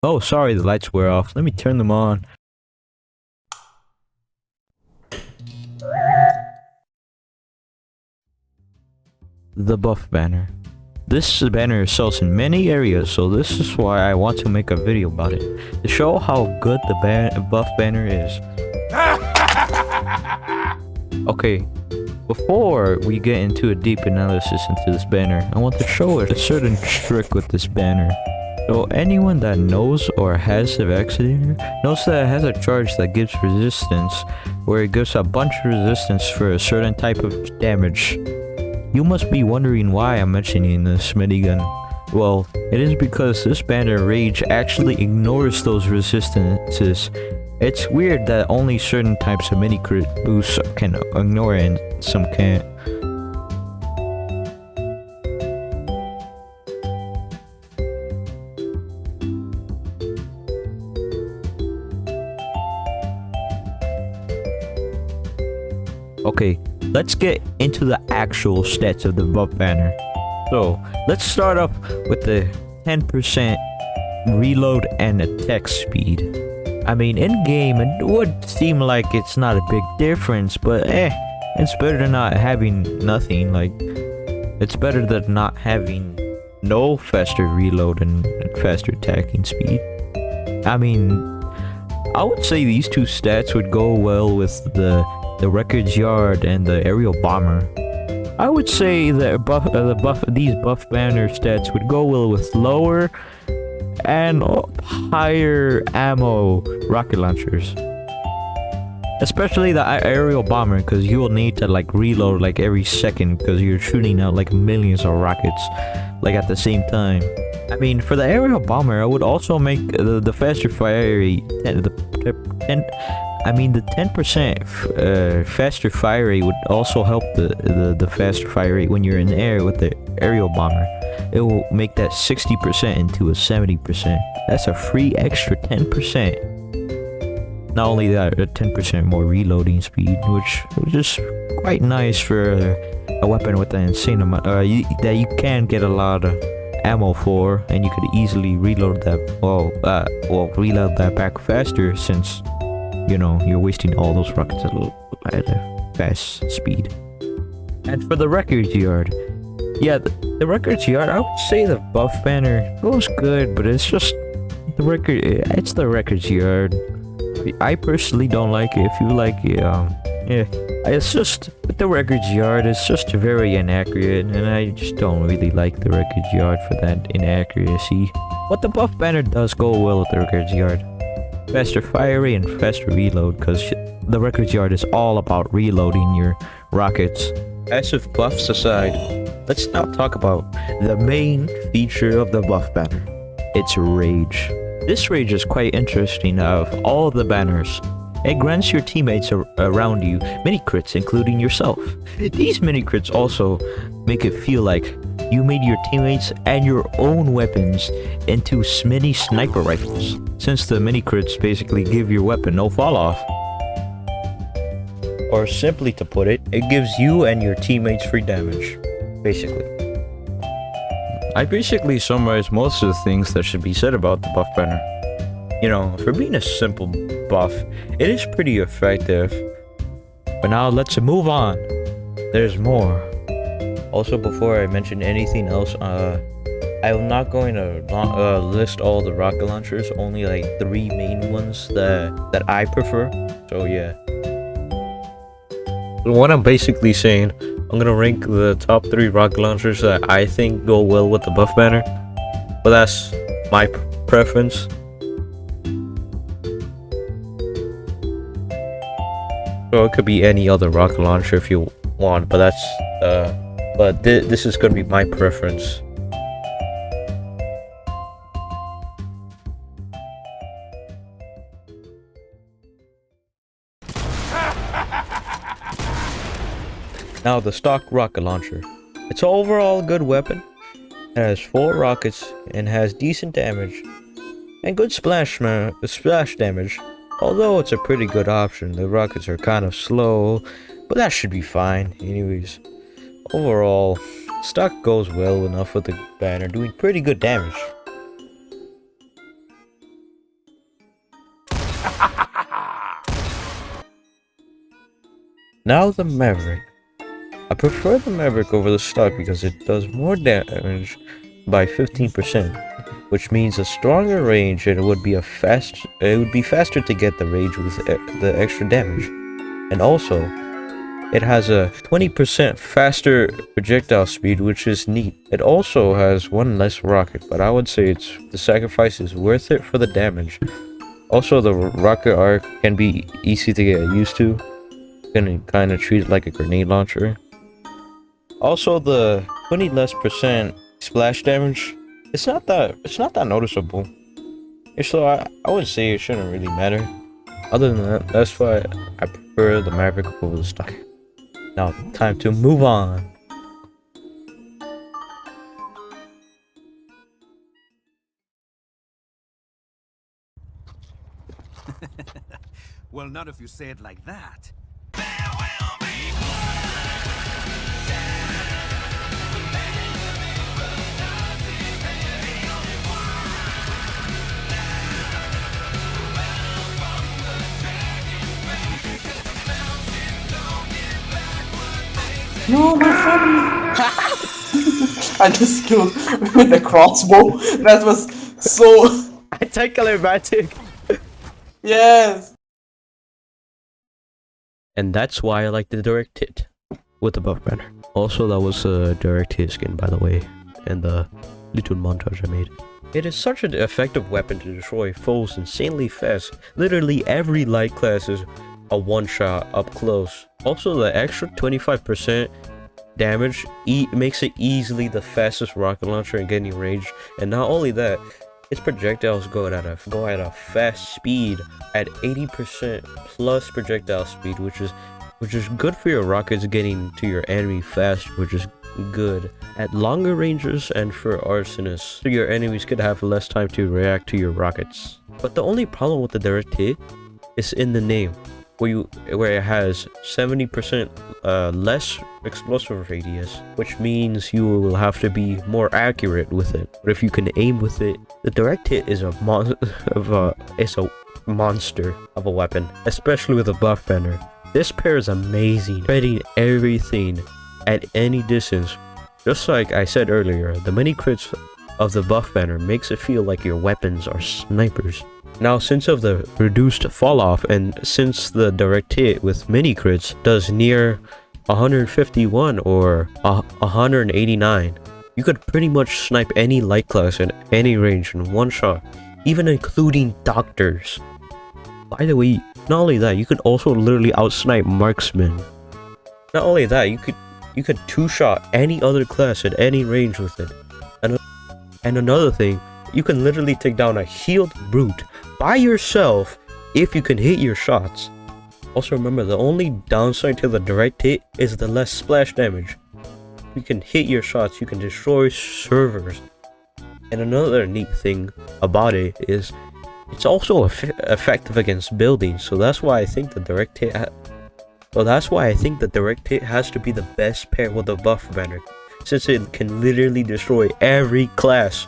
Oh, sorry, the lights were off. Let me turn them on. The buff banner. This banner sells in many areas, so this is why I want to make a video about it. To show how good the buff banner is. Okay, before we get into a deep analysis into this banner, I want to show a certain trick with this banner. So anyone that knows or has the vaccinator knows that it has a charge that gives resistance, where it gives a bunch of resistance for a certain type of damage. You must be wondering why I'm mentioning this minigun. Well, it is because this banner rage actually ignores those resistances. It's weird that only certain types of mini crit boosts can ignore it and some can't. Okay, let's get into the actual stats of the buff banner. So, let's start off with the 10% reload and attack speed. I mean, in game, it would seem like it's not a big difference, but it's better than not having nothing. Like, it's better than not having no faster reload and faster attacking speed. I mean, I would say these two stats would go well with the records yard and the aerial bomber. I would say that these buff banner stats would go well with lower and higher ammo rocket launchers, especially the aerial bomber, because you will need to like reload like every second because you're shooting out like millions of rockets like at the same time. I mean, for the aerial bomber, I would also make the faster fire rate the 10% faster fire rate would also help the faster fire rate when you're in the air with the aerial bomber. It will make that 60% into a 70%. That's a free extra 10%. Not only that, a 10% more reloading speed, which is quite nice for a weapon with an insane amount that you can get a lot of ammo for, and you could easily reload that. Reload that back faster, since you're wasting all those rockets at a fast speed. And for the records yard, the records yard, I would say the buff banner goes good, but it's just it's the records yard. I personally don't like it. If you like it, it's just with the records yard, it's just very inaccurate, and I just don't really like the records yard for that inaccuracy. But the buff banner does go well with the records yard. Faster fire rate and faster reload, because the records yard is all about reloading your rockets. Passive buffs aside, let's now talk about the main feature of the buff banner. It's rage. This rage is quite interesting out of all the banners. It grants your teammates around you mini crits, including yourself. These mini crits also make it feel like you made your teammates and your own weapons into mini sniper rifles, since the mini crits basically give your weapon no fall off. Or simply to put it, it gives you and your teammates free damage, basically. I basically summarized most of the things that should be said about the buff banner. For being a simple buff, it is pretty effective. But now let's move on. There's more. Also, before I mention anything else, I'm not going to list all the rocket launchers, only like 3 main ones that I prefer. So yeah. What I'm basically saying, I'm gonna rank the top 3 rocket launchers that I think go well with the buff banner. But that's my preference. So it could be any other rocket launcher if you want, but this is gonna be my preference. Now the stock rocket launcher. It's an overall good weapon. It has 4 rockets and has decent damage and good splash damage. Although it's a pretty good option, the rockets are kind of slow, but that should be fine. Anyways, overall, stock goes well enough with the banner, doing pretty good damage. Now the Maverick. I prefer the Maverick over the stock because it does more damage by 15%, which means a stronger range, and it would be faster to get the range with the extra damage. And also, it has a 20% faster projectile speed, which is neat. It also has one less rocket, but I would say the sacrifice is worth it for the damage. Also, the rocket arc can be easy to get used to. You can kind of treat it like a grenade launcher. Also, the 20% less splash damage, it's not that noticeable. So I would say it shouldn't really matter. Other than that, that's why I prefer the Maverick over the stock. Now, time to move on. Well, not if you say it like that. No, my friend! I just killed with the crossbow. That was so... Anticlimactic! Yes! And that's why I like the direct hit with the buff banner. Also, that was a direct hit skin, by the way, and the little montage I made. It is such an effective weapon to destroy foes insanely fast. Literally every light class is a one-shot up close. Also, the extra 25% damage makes it easily the fastest rocket launcher in getting range. And not only that, its projectiles go at a fast speed at 80% plus projectile speed, which is good for your rockets getting to your enemy fast, which is good at longer ranges and for arsonists, so your enemies could have less time to react to your rockets. But the only problem with the direct hit is in the name, where it has 70% less explosive radius, which means you will have to be more accurate with it. But if you can aim with it, the direct hit is a monster of a weapon, especially with a buff banner. This pair is amazing, spreading everything at any distance. Just like I said earlier, the mini crits of the buff banner makes it feel like your weapons are snipers. Now, since of the reduced fall off, and since the direct hit with mini crits does near 151 or 189, you could pretty much snipe any light class at any range in one shot, even including doctors. By the way, not only that, you could also literally outsnipe marksmen. Not only that, you could two-shot any other class at any range with it. And another thing, you can literally take down a healed brute by yourself if you can hit your shots. Also remember, the only downside to the direct hit is the less splash damage. You can hit your shots, you can destroy servers. And another neat thing about it is it's also effective against buildings, so that's why I think the direct hit has to be the best pair with the buff banner, since it can literally destroy every class